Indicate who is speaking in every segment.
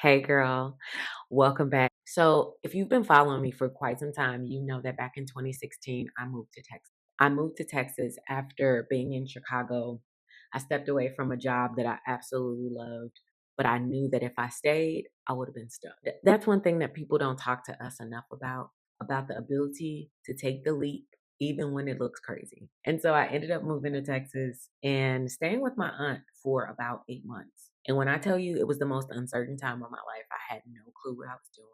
Speaker 1: Hey girl, welcome back. So, if you've been following me for quite some time, you know that back in 2016, I moved to Texas. I moved to Texas after being in Chicago. I stepped away from a job that I absolutely loved, but I knew that if I stayed, I would have been stuck. That's one thing that people don't talk to us enough about the ability to take the leap even when it looks crazy. And so I ended up moving to Texas and staying with my aunt for about 8 months. And when I tell you it was the most uncertain time of my life, I had no clue what I was doing.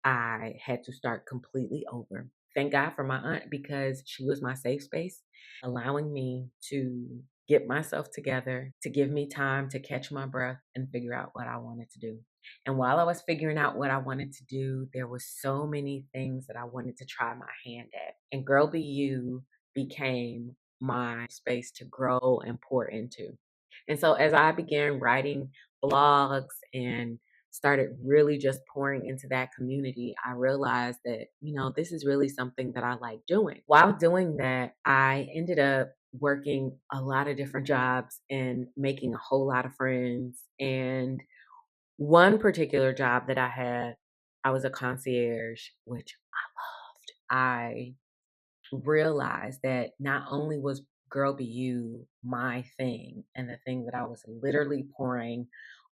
Speaker 1: I had to start completely over. Thank God for my aunt because she was my safe space, allowing me to get myself together, to give me time to catch my breath and figure out what I wanted to do. And while I was figuring out what I wanted to do, there was so many things that I wanted to try my hand at. And Girl Be You became my space to grow and pour into. And so as I began writing blogs and started really just pouring into that community, I realized that, this is really something that I like doing. While doing that, I ended up working a lot of different jobs and making a whole lot of friends. And one particular job that I had, I was a concierge, which I realized that not only was Girl Be You my thing and the thing that I was literally pouring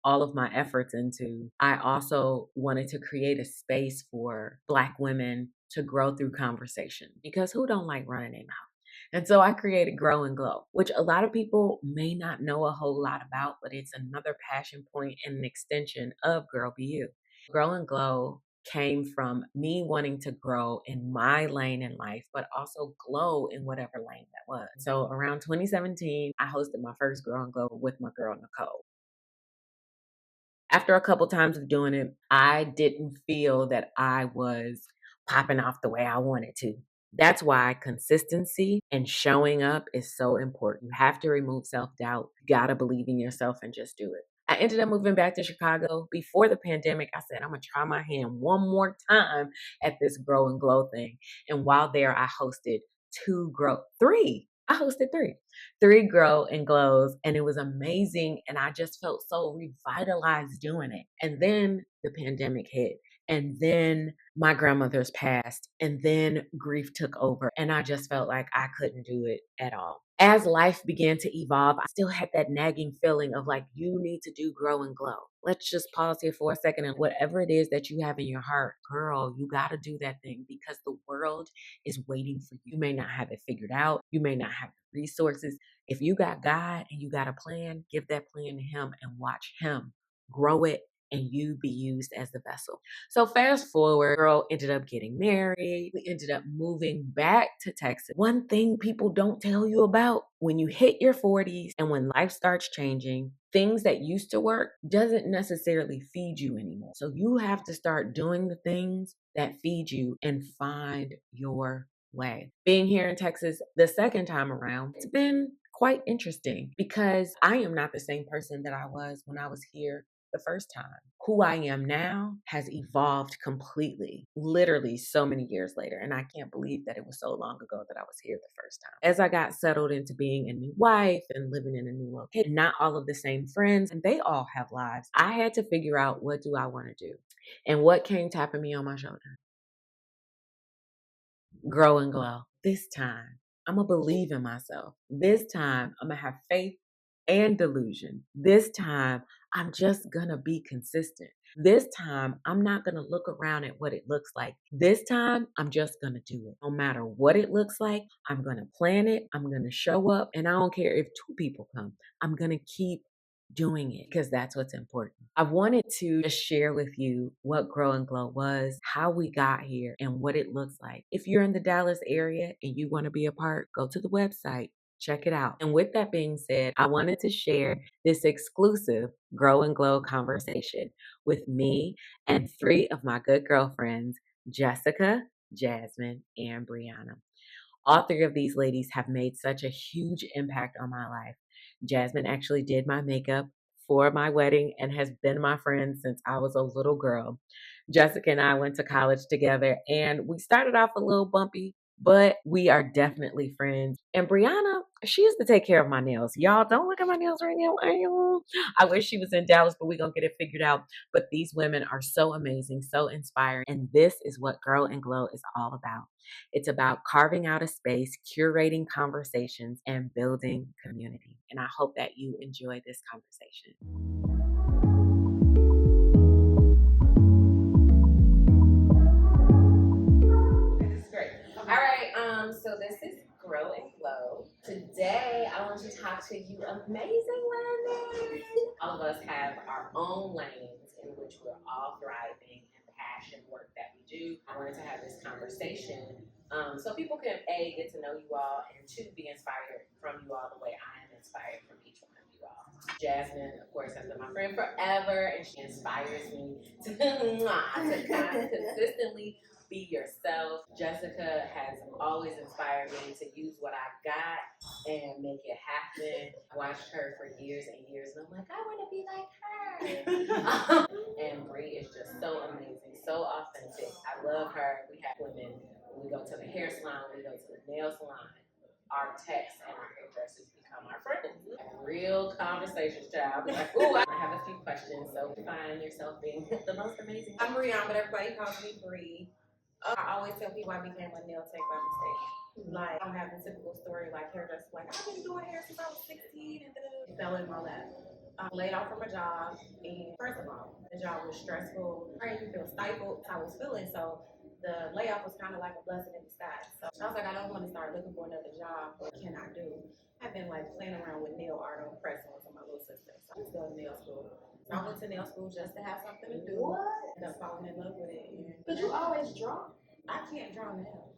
Speaker 1: all of my efforts into, I also wanted to create a space for Black women to grow through conversation because who don't like running their mouth? And so I created Grow and Glow, which a lot of people may not know a whole lot about, but it's another passion point and an extension of Girl Be You. Grow and Glow came from me wanting to grow in my lane in life, but also glow in whatever lane that was. So around 2017, I hosted my first Grow and Glow with my girl, Nicole. After a couple times of doing it, I didn't feel that I was popping off the way I wanted to. That's why consistency and showing up is so important. You have to remove self doubt. You got to believe in yourself and just do it. I ended up moving back to Chicago before the pandemic. I said, I'm going to try my hand one more time at this Grow and Glow thing. And while there, I hosted three. I hosted three Grow and Glows, and it was amazing. And I just felt so revitalized doing it. And then the pandemic hit. And then my grandmother's passed, and then grief took over, and I just felt like I couldn't do it at all. As life began to evolve, I still had that nagging feeling of like, you need to do Grow and Glow. Let's just pause here for a second, and whatever it is that you have in your heart, girl, you got to do that thing because the world is waiting for you. You may not have it figured out, you may not have the resources. If you got God and you got a plan, give that plan to Him and watch Him grow it and you be used as the vessel. So fast forward, girl ended up getting married. We ended up moving back to Texas. One thing people don't tell you about when you hit your 40s and when life starts changing, things that used to work doesn't necessarily feed you anymore. So you have to start doing the things that feed you and find your way. Being here in Texas the second time around, it's been quite interesting because I am not the same person that I was when I was here the first time. Who I am now has evolved completely, literally so many years later. And I can't believe that it was so long ago that I was here the first time. As I got settled into being a new wife and living in a new location, not all of the same friends, and they all have lives. I had to figure out, what do I want to do? And what came tapping me on my shoulder? Grow and Glow. This time, I'm going to believe in myself. This time, I'm going to have faith and delusion. This time, I'm just going to be consistent. This time, I'm not going to look around at what it looks like. This time, I'm just going to do it. No matter what it looks like, I'm going to plan it. I'm going to show up. And I don't care if two people come. I'm going to keep doing it because that's what's important. I wanted to just share with you what Grow and Glow was, how we got here, and what it looks like. If you're in the Dallas area and you want to be a part, go to the website. Check it out. And with that being said, I wanted to share this exclusive Grow and Glow conversation with me and three of my good girlfriends, Jessica, Jasmine, and Brionne. All three of these ladies have made such a huge impact on my life. Jasmine actually did my makeup for my wedding and has been my friend since I was a little girl. Jessica and I went to college together and we started off a little bumpy, but we are definitely friends. And Brionne, she used to take care of my nails. Y'all don't look at my nails right now. I wish she was in Dallas, but we're going to get it figured out. But these women are so amazing, so inspiring. And this is what Girl and Glow is all about. It's about carving out a space, curating conversations, and building community. And I hope that you enjoy this conversation. This is great. All right, so this is Grow and Glow. Today, I want to talk to you amazing women. All of us have our own lanes in which we're all thriving and passion work that we do. I wanted to have this conversation so people can A, get to know you all, and two, be inspired from you all the way I am inspired from each one of you all. Jasmine, of course, has been my friend forever, and she inspires me to, to consistently be yourself. Jessica has always inspired me to use what I got and make it happen. I watched her for years and years, and I'm like, I want to be like her. And Bree is just so amazing, so authentic. I love her. We have women when we go to the hair salon, we go to the nail salon. Our techs and our hairdressers become our friends. Have real conversations, child. Like, ooh, I have a few questions. So find yourself being the most amazing.
Speaker 2: I'm Brionne, but everybody calls me Bree. I always tell people I became a nail tech by mistake. Like, I don't have the typical story like hairdressers, like, I've been doing hair since I was 16 and then it fell in my lap. I laid off from a job, and first of all, the job was stressful. I didn't feel stifled. I was feeling so. The layoff was kind of like a blessing in disguise. So I was like, I don't want to start looking for another job. What can I do? I've been like playing around with nail art on press-ons with my little sister. So I was going to nail school. So I went to nail school just to have something to do. What? Ended up falling in love with it.
Speaker 3: But you always draw.
Speaker 2: I can't draw nails.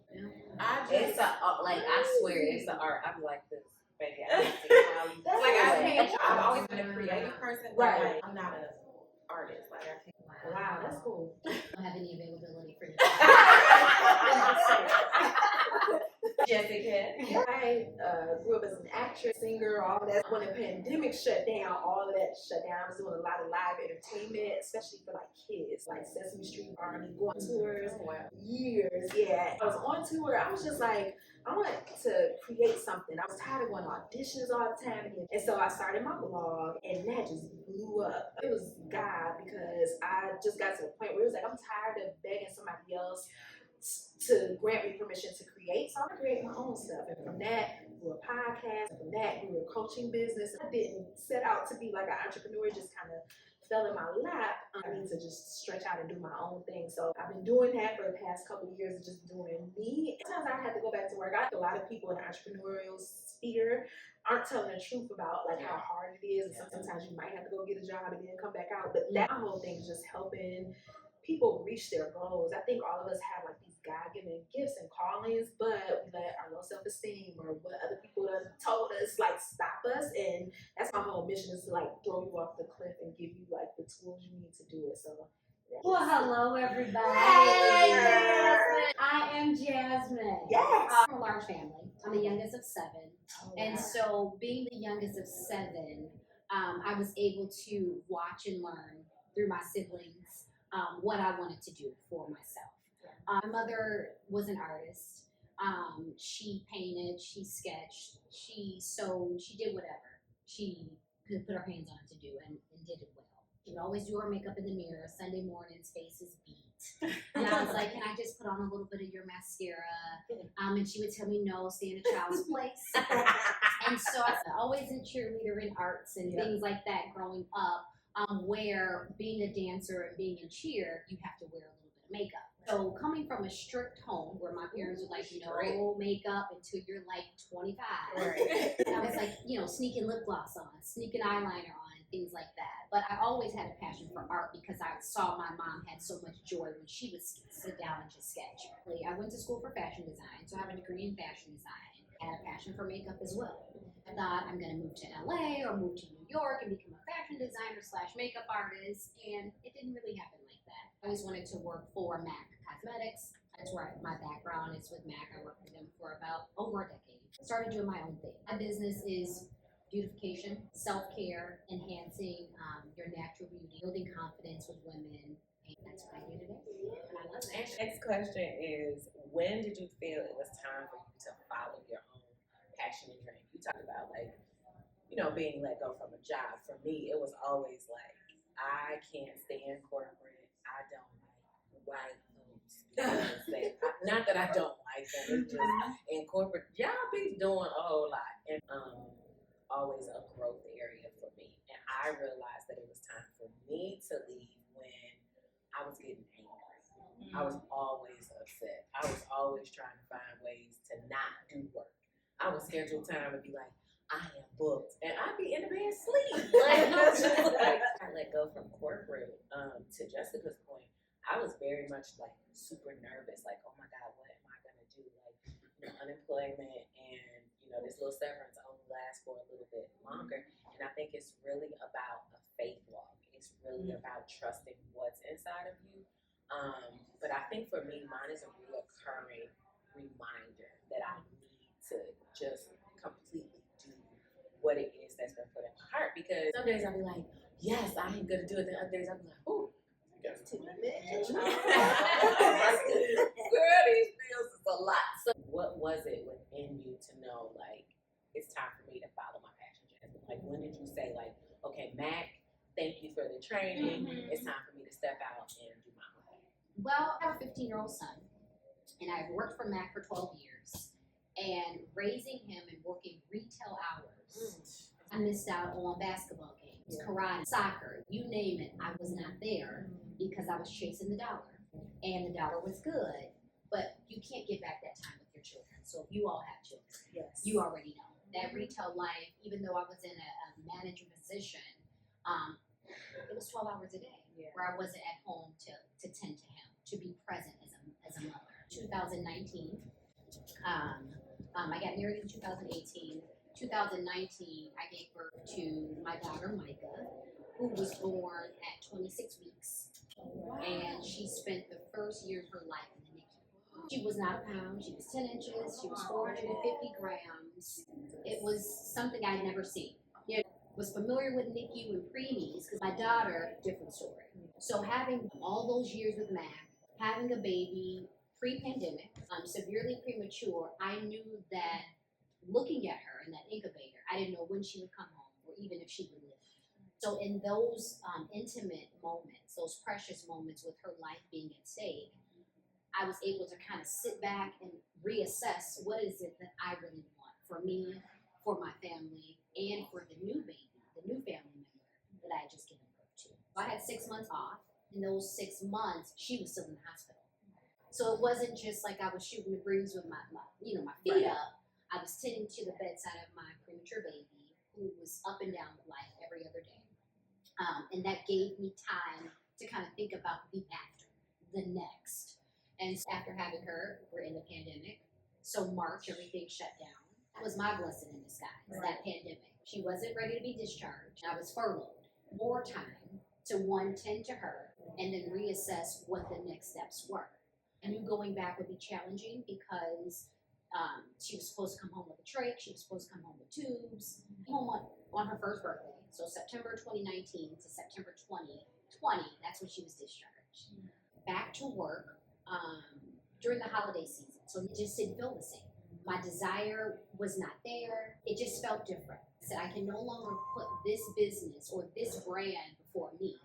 Speaker 3: It's a like I swear it's an art. I'm like this, baby. I don't see how you
Speaker 2: Like I've always been a creative person, but
Speaker 3: right.
Speaker 2: like, I'm not an artist. Like I can't.
Speaker 3: Wow, that's cool. I don't have any availability for you.
Speaker 2: Jessica.
Speaker 3: I grew up as an actress, singer, all of that. When the pandemic shut down, all of that shut down. I was doing a lot of live entertainment, especially for like kids, like Sesame Street, Barney, going tours, years. Yeah, I was on tour. I was just like, I want to create something. I was tired of going to auditions all the time. And so I started my blog, and that just blew up. It was God, because I just got to the point where it was like, I'm tired of begging somebody else to grant me permission to create. So I create my own stuff. And from that, grew a podcast. And from that, grew a coaching business. I didn't set out to be like an entrepreneur, just kind of fell in my lap. I need to just stretch out and do my own thing. So I've been doing that for the past couple of years, just doing me. Sometimes I had to go back to work. I think a lot of people in the entrepreneurial sphere aren't telling the truth about like how hard it is. And sometimes you might have to go get a job and then come back out. But that whole thing is just helping people reach their goals. I think all of us have like these God-given gifts and callings, but we let our low self-esteem or what other people have told us like stop us. And that's my whole mission, is to like throw you off the cliff and give you like the tools you need to do it. So
Speaker 4: well, hello everybody.
Speaker 3: Hey.
Speaker 4: I am Jasmine.
Speaker 3: Yes.
Speaker 4: I'm a large family. I'm the youngest of 7. And so being the youngest of 7, I was able to watch and learn through my siblings what I wanted to do for myself. My mother was an artist. She painted, she sketched, she sewed, she did whatever she could put her hands on to do, and did it well. She would always do her makeup in the mirror. Sunday mornings, faces beat. And I was like, can I just put on a little bit of your mascara? And she would tell me no, stay in a child's place. And so I was always in cheerleader and arts and things like that growing up. Where being a dancer and being in cheer, you have to wear a little bit of makeup. So coming from a strict home where my parents were like, no makeup until you're like 25. Right. I was like, sneaking lip gloss on, sneaking eyeliner on, things like that. But I always had a passion for art because I saw my mom had so much joy when she would sit down and just sketch. I went to school for fashion design, so I have a degree in fashion design. I had a passion for makeup as well. I thought I'm going to move to LA or move to New York and become a fashion designer / makeup artist, and it didn't really happen like that. I always wanted to work for MAC Cosmetics. That's where my background is with MAC. I worked with them for about over a decade. I started doing my own thing. My business is beautification, self-care, enhancing your natural beauty, building confidence with women, and that's what I do today. And I love it.
Speaker 2: Next question is,
Speaker 1: when did you feel it was time for you to follow your own passion and dream? You talked about being let go from a job. For me, it was always like I can't stand corporate. I don't like white folks because not that I don't like them. It's just in corporate, y'all be doing a whole lot, and always a growth area for me. And I realized that it was time for me to leave when I was getting angry. I was always upset. I was always trying to find ways to not do work. I would schedule time and be like, I am booked, and I'd be in the bed asleep. I let go from corporate. To Jessica's point, I was very much like super nervous. Like, oh my God, what am I gonna do? Like, unemployment and this little severance only lasts for a little bit longer. And I think it's really about a faith walk. It's really about trusting what's inside of you. But I think for me, mine is a reoccurring reminder that I need to just completely do what it is that's been put in my heart. Because some days I'll be like, yes, I ain't gonna do it. Then other days I'll be like, ooh, that's too much. Girl, these bills is a lot. So what was it within you to know, like, it's time for me to follow my passion, Jasmine? Like, when did you say, like, okay, Mac, thank you for the training. It's time for me to step out and do my own thing?
Speaker 4: Well, I have a 15-year-old son, and I've worked for Mac for 12 years. And raising him and working retail hours, I missed out on basketball games, karate, soccer, you name it. I was not there because I was chasing the dollar. And the dollar was good, but you can't get back that time with your children. So if you all have children, you already know. That retail life, even though I was in a manager position, it was 12 hours a day where I wasn't at home to tend to him, to be present as a mother. 2019, I got married in 2018. 2019, I gave birth to my daughter, Micah, who was born at 26 weeks. And she spent the first year of her life in the NICU. She was not a pound. She was 10 inches. She was 450 grams. It was something I'd never seen. Was familiar with NICU and preemies because my daughter, different story. So having all those years with Mac, having a baby, pre-pandemic, severely premature, I knew that looking at her in that incubator, I didn't know when she would come home or even if she would live. So in those intimate moments, those precious moments with her life being at stake, I was able to kind of sit back and reassess what is it that I really want for me, for my family, and for the new baby, the new family member that I had just given birth to. I had 6 months off. In those 6 months, she was still in the hospital. So it wasn't just like I was shooting the breeze with my feet up. I was tending to the bedside of my premature baby who was up and down with life every other day. And that gave me time to kind of think about the after, the next. And so after having her, we're in the pandemic. So March, everything shut down. That was my blessing in disguise, that pandemic. She wasn't ready to be discharged. I was furloughed. More time to tend to her and then reassess what the next steps were. I knew going back would be challenging because she was supposed to come home with a trach. She was supposed to come home with tubes. Home on her first birthday. So September 2019 to September 2020, that's when she was discharged. Back to work during the holiday season. So it just didn't feel the same. My desire was not there. It just felt different. I said, I can no longer put this business or this brand before me.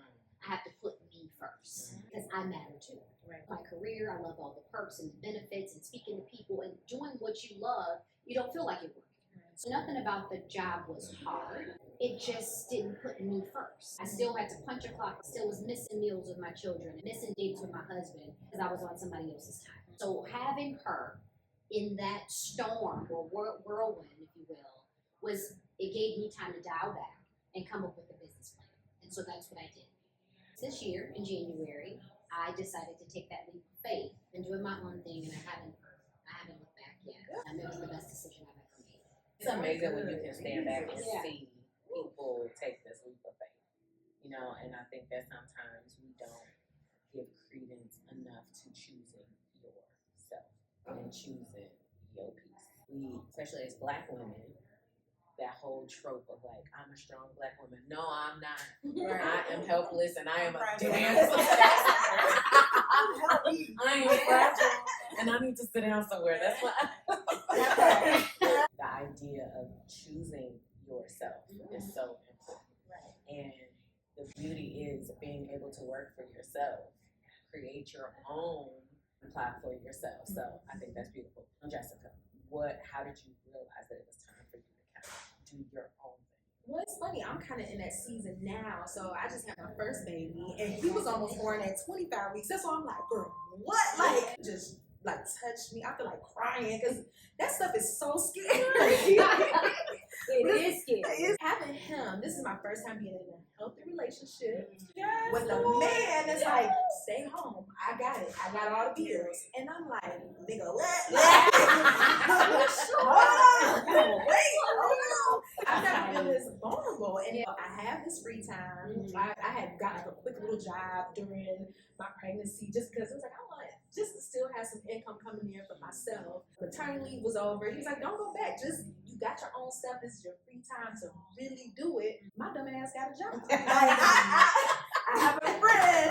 Speaker 4: I have to put me first because I matter too. My career, I love all the perks and the benefits and speaking to people and doing what you love, you don't feel like you're working. So nothing about the job was hard. It just didn't put me first. I still had to punch a clock. I still was missing meals with my children, missing dates with my husband because I was on somebody else's time. So having her in that storm or whirlwind, if you will, it gave me time to dial back and come up with a business plan. And so that's what I did. This year, in January, I decided to take that leap of faith and doing my own thing, and I haven't looked back yet. It was the best decision I've ever made.
Speaker 1: It's amazing when you can stand back and see people take this leap of faith, and I think that sometimes we don't give credence enough to choosing yourself and choosing your peace. We, especially as Black women, that whole trope of like, I'm a strong Black woman. No, I'm not. I am helpless and I am a damn I am fragile and I need to sit down somewhere. That's why. The idea of choosing yourself is so important.
Speaker 3: Right.
Speaker 1: And the beauty is being able to work for yourself, create your own plot for yourself. So I think that's beautiful. Jessica, how did you realize that it was time for you to kind of do your own thing?
Speaker 3: Well, it's funny. I'm kind of in that season now. So I just had my first baby, and he was almost born at 25 weeks. That's why I'm like, girl, what? Like, just like touched me. I feel like crying because that stuff is so scary.
Speaker 4: It is scary.
Speaker 3: Having him, this is my first time being in a healthy relationship
Speaker 1: Yes,
Speaker 3: with a man that's like, stay home. I got it. I got all the bills. And I'm like, nigga, what? Wait, hold on. I've never been this vulnerable. And I have this free time. I had gotten a quick little job during my pregnancy just because it was like, I want just to still have some income coming in for myself. Maternity leave was over. He was like, don't go back. Just, you got your own stuff. This is your free time to really do it. My dumb ass got a job. I have a friend.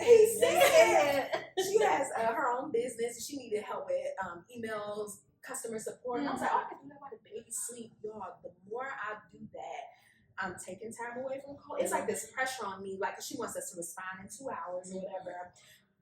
Speaker 3: He said she has her own business. She needed help with emails, customer support. And I was like, oh, I can do that while the baby sleep. Y'all, the more I do that, I'm taking time away from Cole. It's like this pressure on me. Like, she wants us to respond in 2 hours or whatever.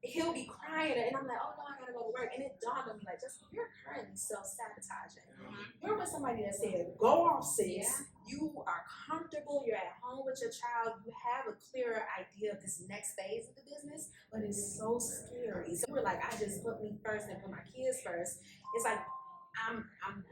Speaker 3: He'll be crying, and I'm like, oh no, I gotta go to work. And it dawned on me, like, just you're currently self-sabotaging. You're with somebody that said, go off, sis. You are comfortable, you're at home with your child, you have a clearer idea of this next phase of the business, but it's so scary. So we're like, I just put me first and put my kids first. It's like, I'm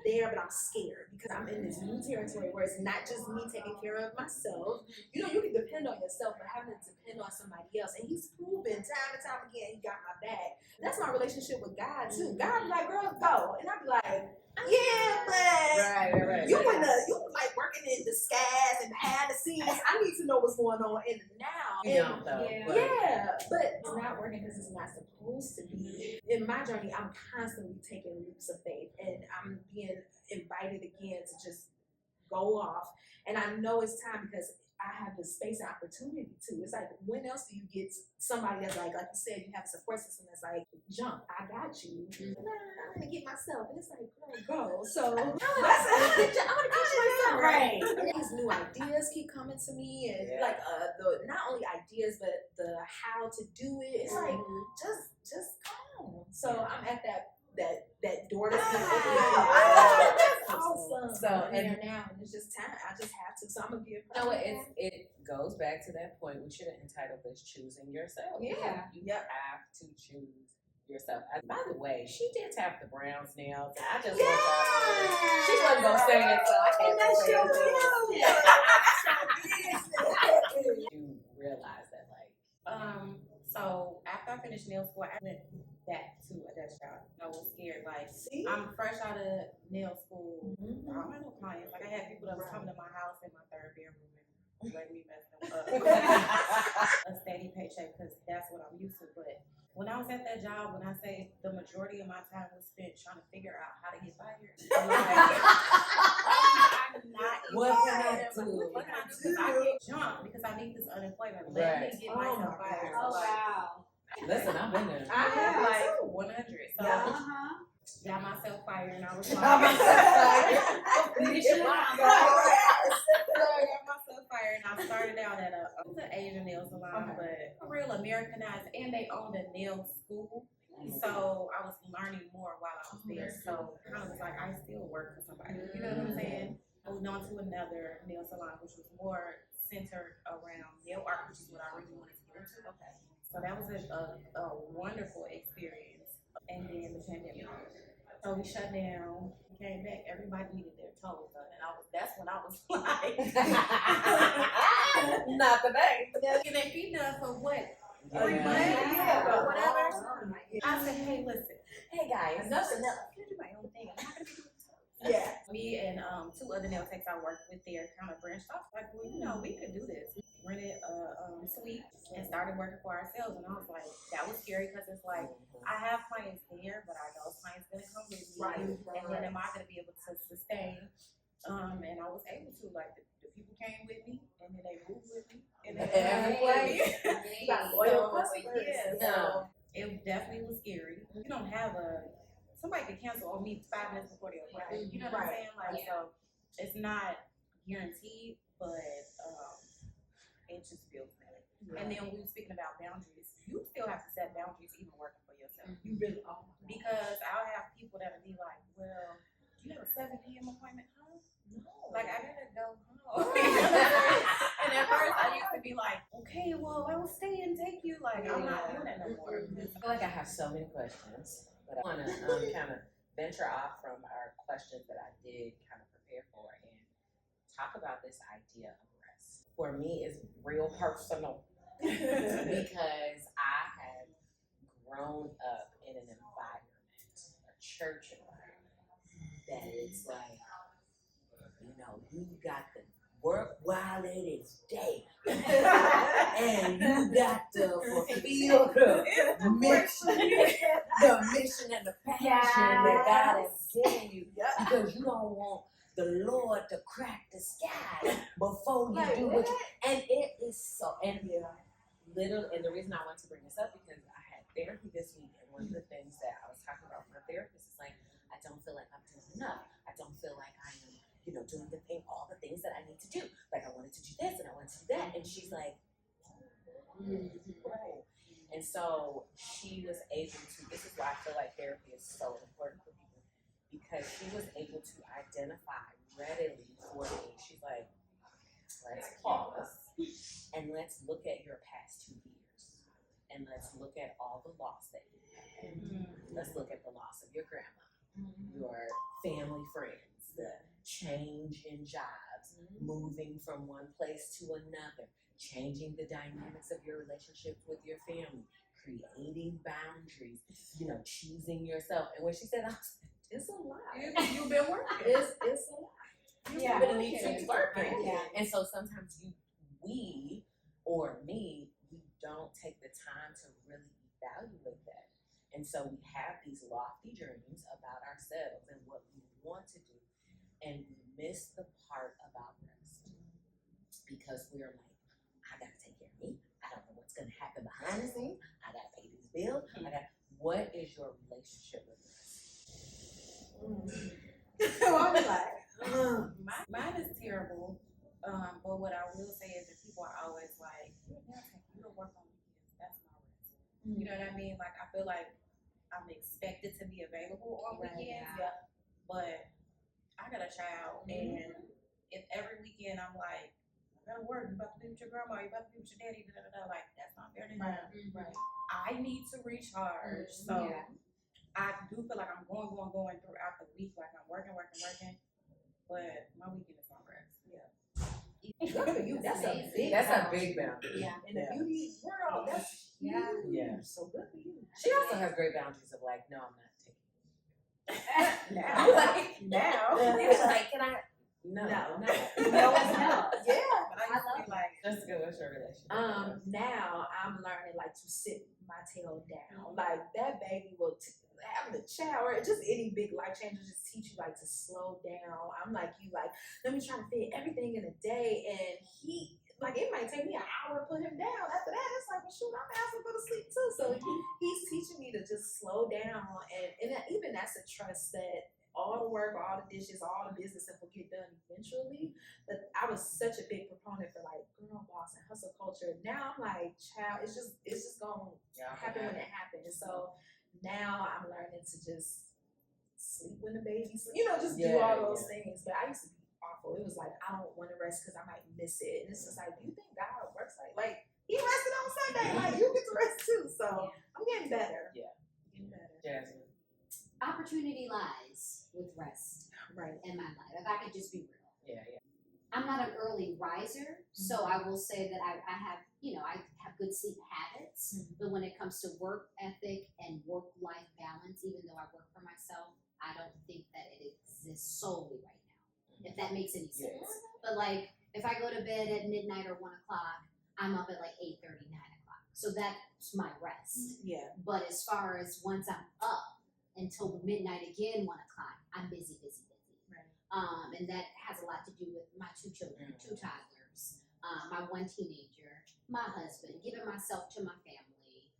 Speaker 3: there, but I'm scared because I'm in this new territory where it's not just me taking care of myself. You know, you can depend on yourself, but having to depend on somebody else. And he's proven time and time again, he got my back. That's my relationship with God too. God be like, girl, go. And I be like, yeah, but you like working in disguise and behind the scenes. I need to know what's going on in the now.
Speaker 1: You don't though.
Speaker 3: But it's not working because it's not supposed to be. In my journey, I'm constantly taking leaps of faith, and I'm being invited again to just go off. And I know it's time because I have the space and opportunity to. It's like, when else do you get somebody that's like you said, you have a support system that's like, jump, I got you. Nah, I'm gonna get myself. And it's like, girl, go. So I'm gonna catch myself. Right. And these new ideas keep coming to me, and like the not only ideas but the how to do it. It's like just come on. So I'm at that door that's been opened. That's awesome.
Speaker 1: So
Speaker 3: I'm there now, and it's just time. I just have to. So I'm gonna be a part.
Speaker 1: It goes back to that point. We should have entitled this "Choosing Yourself."
Speaker 3: Yeah.
Speaker 1: You have to choose yourself. By the way, she did tap the Browns nails. I just want y'all. She wasn't gonna sing it, so I can't say it. You realize that, like,
Speaker 2: So after I finished nail school, I went back to a desk job. I was scared. Like, I'm fresh out of nail school. I don't have no clients. Like, I had people that was coming to my house in my third bedroom and letting me mess them up. A steady paycheck because that's what I'm used to. But when I was at that job, when I say the majority of my time was spent trying to figure out how to get fired, I'm not.
Speaker 1: What can I do?
Speaker 2: What can I do? Because I can't jump because I need this unemployment. Let me get myself fired.
Speaker 4: Oh, wow.
Speaker 1: Listen, I've been there.
Speaker 2: I have like 100. So got myself fired, and I was like, I got myself fired, and I started out at an Asian nail salon, but real Americanized, and they owned a nail school. So I was learning more while I was there. So kind of was like, I still work for somebody. You know what I'm saying? Moved on to another nail salon, which was more centered around nail art, which is what I really wanted to get into. Okay. So that was a wonderful experience. And then the pandemic. So we shut down, we came back, everybody needed their toes done. And that's when I was like,
Speaker 1: not today.
Speaker 2: Get their feet done for what? 3 months? Or whatever. I said, hey, listen. Hey guys, enough's enough. I do my own thing. I'm not gonna be doing this. Me and 2 other nail techs I worked with there kind of branched off. Like, well, you know, we could do this. Rented a suite and started working for ourselves, and I was like, that was scary because it's like, I have clients there, but are those clients gonna come with me? And then am I gonna be able to sustain? And I was able to, like, the people came with me, and then they moved with me, and then
Speaker 3: You got loyal customers.
Speaker 2: So it definitely was scary. You don't have somebody could cancel on me 5 minutes before the appointment. You know what I'm saying? Like, so it's not guaranteed, but it just feels better. And then we were speaking about boundaries. You still have to set boundaries even working for yourself.
Speaker 3: You really are.
Speaker 2: Because I'll have people that'll be like, well, you have a 7 p.m. appointment, huh? No. Like, I gotta go home. And at first I used to be like, okay, well, I will stay and take you. Like, I'm not doing that no more.
Speaker 1: I feel like I have so many questions, but I want to kind of venture off from our questions that I did kind of prepare for and talk about this idea of rest. For me, it's real personal because I have grown up in an environment, a church environment, that it's like, you know, you got to work while it is day. And you got to fulfill the mission and the passion that God has given you. Because you don't want the Lord to crack the sky before you do what you, and it is so, and little, and the reason I want to bring this up because I had therapy this week, and one of the things that I was talking about with my therapist is like, I don't feel like I'm doing enough. I don't feel like I am, you know, doing all the things that I need to do. Like I wanted to do this and I wanted to do that, and she's like, right. And so she was able to, this is why I feel like therapy is so important for people, because she was able to identify readily for me. She's like, let's pause and let's look at your past 2 years and let's look at all the loss that you had. Let's look at the loss of your grandma, your family friends, the change in jobs, moving from one place to another, changing the dynamics of your relationships with your family, creating boundaries, you know, choosing yourself. And when she said, it's a lot.
Speaker 2: You've been working.
Speaker 1: It's a lot. You've been working. Yeah. And so sometimes we don't take the time to really evaluate that. And so we have these lofty dreams about ourselves and what we want to do. And we miss the part about rest because we're like, I gotta take care of me. I don't know what's gonna happen behind the scenes. I gotta pay these bills. What is your relationship with rest?
Speaker 3: I'm like,
Speaker 2: mine is terrible. But what I will say is that people are always like, you don't work on weekends. That's my rest. You know what I mean? Like I feel like I'm expected to be available on weekends. But I got a child, and if every weekend I'm like, I gotta work, you about to be with your grandma, you about to be with your daddy, like that's not fair to him. Right. I need to recharge. So I do feel like I'm going throughout the week, like I'm working, but my weekend is my rest.
Speaker 3: good for you. That's a
Speaker 1: big boundary.
Speaker 3: Yeah. In the beauty world, that's huge. So good for you.
Speaker 1: She also has great boundaries of like, no, I'm not taking
Speaker 2: now.
Speaker 1: It's like, can I? No.
Speaker 3: It's no. Yeah.
Speaker 2: But I used to be like,
Speaker 1: Jessica, what's your relationship?
Speaker 3: Now I'm learning like to sit my tail down. Like that baby will having a shower, just any big life changes just teach you like to slow down. I'm like you, like let me try to fit everything in a day, and he like it might take me an hour to put him down. After that, it's like, well, shoot, I'm asking to go to sleep too. So he's teaching me to just slow down, and even that's a trust that all the work, all the dishes, all the business will get done eventually. But I was such a big proponent for like girl boss and hustle culture. Now I'm like, child, it's just gonna happen when it happens. And so now I'm learning to just sleep when the baby sleeps, just do all those things. But I used to be awful. It was like, I don't want to rest because I might miss it. And it's just like, do you think God works like he rested on Sunday? Like you get to rest too. So I'm getting better. Getting better.
Speaker 1: Jasmine.
Speaker 4: Opportunity lies with rest, in my life. If I could just be real. I'm not an early riser, so I will say that I have, I have good sleep habits, but when it comes to work ethic and work-life balance, even though I work for myself, I don't think that it exists solely right now, if that makes any sense. But like, if I go to bed at midnight or 1 o'clock, I'm up at like 8:30, 9 o'clock. So that's my rest. But as far as once I'm up until midnight again, 1 o'clock, I'm busy. And that has a lot to do with my 2 children, 2 toddlers, my 1 teenager, my husband, giving myself to my family,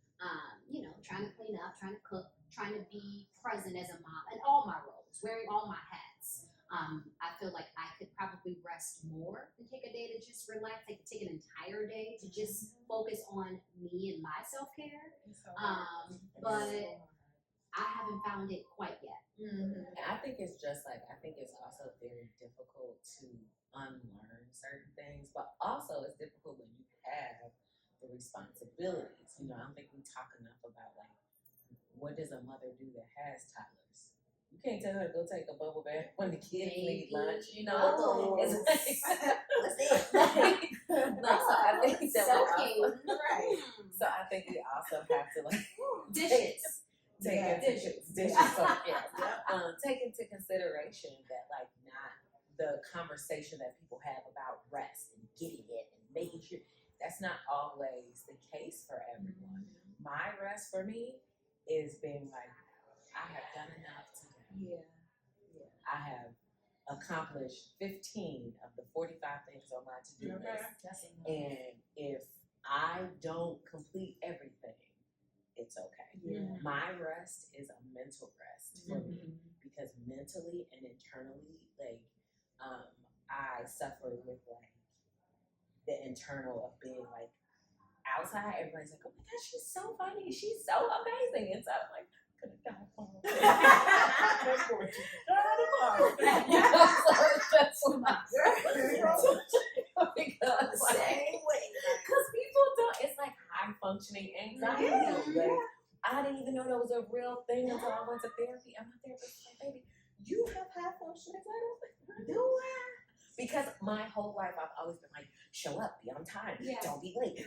Speaker 4: Trying to clean up, trying to cook, trying to be present as a mom in all my roles, wearing all my hats. I feel like I could probably rest more and take a day to just relax. I could take an entire day to just focus on me and my self care. But I haven't found it quite yet.
Speaker 1: I think it's also very difficult to unlearn certain things, but also it's difficult when you have the responsibilities. I don't think we talk enough about like what does a mother do that has toddlers? You can't tell her to go take a bubble bath when the kids need lunch. It's like, what's that? No, so I think that
Speaker 4: Right.
Speaker 1: So I think we also have to like
Speaker 4: dishes.
Speaker 1: Dishes. So take into consideration that like not the conversation that people have about rest and getting it and making sure that's not always the case for everyone. My rest for me is being like, I have done enough today. I have accomplished 15 of the 45 things on my to-do list. And if I don't complete everything, it's okay. My rest is a mental rest for me because mentally and internally, like, I suffer with like the internal of being like outside. Everybody's like, oh my gosh, she's so funny, she's so amazing, and so I'm like, I'm gonna die for her. That's for you. Because same way. Because people don't. It's like high functioning anxiety. Like, I didn't even know that was a real thing until I went to therapy. And my therapist was like, baby, you have high functioning anxiety? Do I? Because my whole life I've always been like, show up, be on time, don't be late,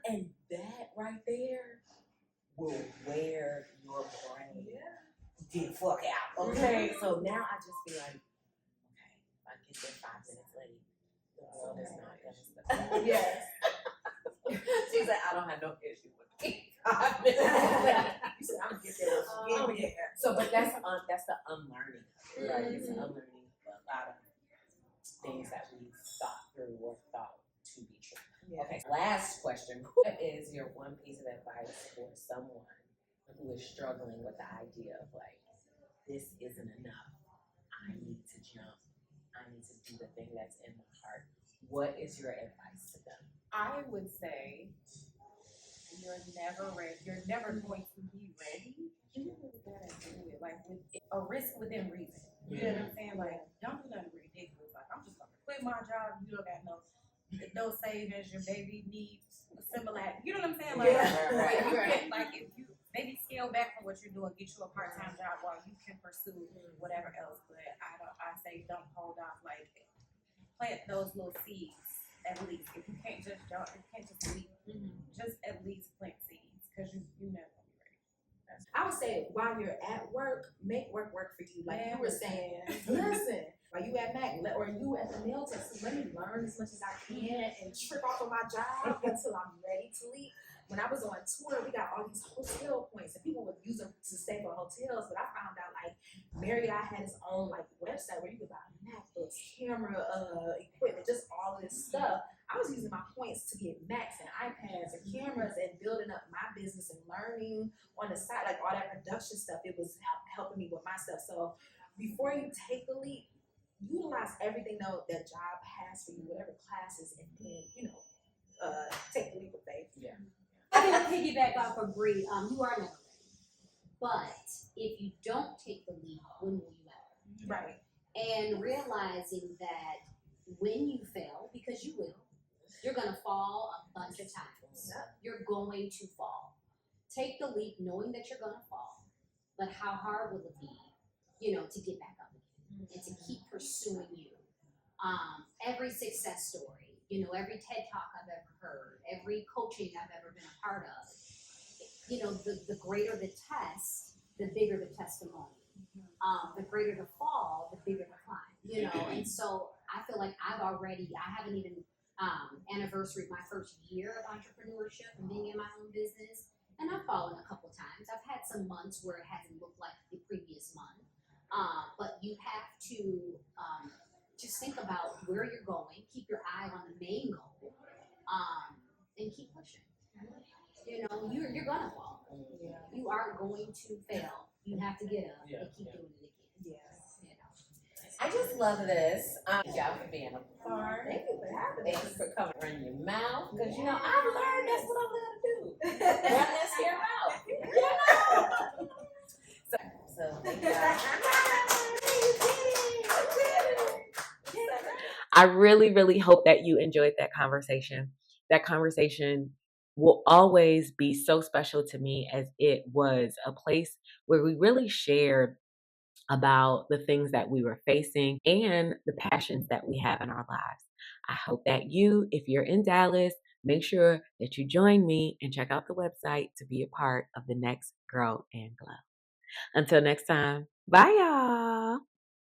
Speaker 1: and that right there will wear your brain the fuck out. Okay, so now I just be like, okay, if I get there 5 minutes late, the world is not gonna stop. Yes. She's like, I don't have no issue with it. 5 minutes late. You said I'm gonna get there. So, but that's the unlearning, right? It's unlearning a lot of things that we thought through or thought to be true. Okay, last question. What is your one piece of advice for someone who is struggling with the idea of like, this isn't enough, I need to jump, I need to do the thing that's in my heart? What is your advice to them?
Speaker 2: I would say you're never ready. You're never going to be ready. You really gotta do it like with a risk within reason. You know what I'm saying? Like, don't do nothing ridiculous. Like, I'm just gonna quit my job. You don't got no savings. Your baby needs a similar. You know what I'm saying? Like, like if you maybe scale back from what you're doing, get you a part-time job while you can pursue whatever else. But I say don't hold off. Like, plant those little seeds at least. If you can't just jump, you can't just leap. Just at least plant seeds because you never gonna be ready.
Speaker 3: I would say while you're at work, make work for you. Like you were saying, listen, while you at Mac or you at the nail tech, let me learn as much as I can and trip off of my job until I'm ready to leave. When I was on tour, we got all these hotel points and people would use them to stay for hotels, but I found out like Marriott had its own like website where you could buy MacBooks, camera equipment, just all this stuff. I was using my points to get Macs and iPads and cameras and building up my business and learning on the side, like all that production stuff. It was helping me with my stuff. So before you take the leap, utilize everything that job has for you, whatever classes, and then take the leap of faith.
Speaker 1: Yeah.
Speaker 4: I think to piggyback off of Bree, you are never ready. But if you don't take the leap, when will you ever?
Speaker 3: Right.
Speaker 4: And realizing that when you fail, because you will, you're going to fall a bunch of times. You're going to fall. Take the leap knowing that you're going to fall. But how hard will it be, to get back up again and to keep pursuing you? Every success story, every TED Talk I've ever heard, every coaching I've ever been a part of, the greater the test, the bigger the testimony. The greater the fall, the bigger the climb, and so I feel like I haven't even anniversaried my first year of entrepreneurship and being in my own business, and I've fallen a couple times. I've had some months where it hasn't looked like the previous month, but you have to just think about where you're going, keep your eye on the main goal, and keep pushing. you're gonna fall.
Speaker 3: Yeah.
Speaker 4: You are going to fail. You have to get up and keep doing it again.
Speaker 3: Yes.
Speaker 2: I just love this. Thank y'all for being a part.
Speaker 3: Thank you for having
Speaker 2: Thank
Speaker 3: us.
Speaker 2: you for coming running your mouth. Because, you know, I've learned that's what I'm going to do. Run this here mouth. You know? So thank y'all.
Speaker 1: I really, really hope that you enjoyed that conversation. That conversation will always be so special to me, as it was a place where we really shared about the things that we were facing and the passions that we have in our lives. I hope that you, if you're in Dallas, make sure that you join me and check out the website to be a part of the next Grow and Glow. Until next time, bye y'all.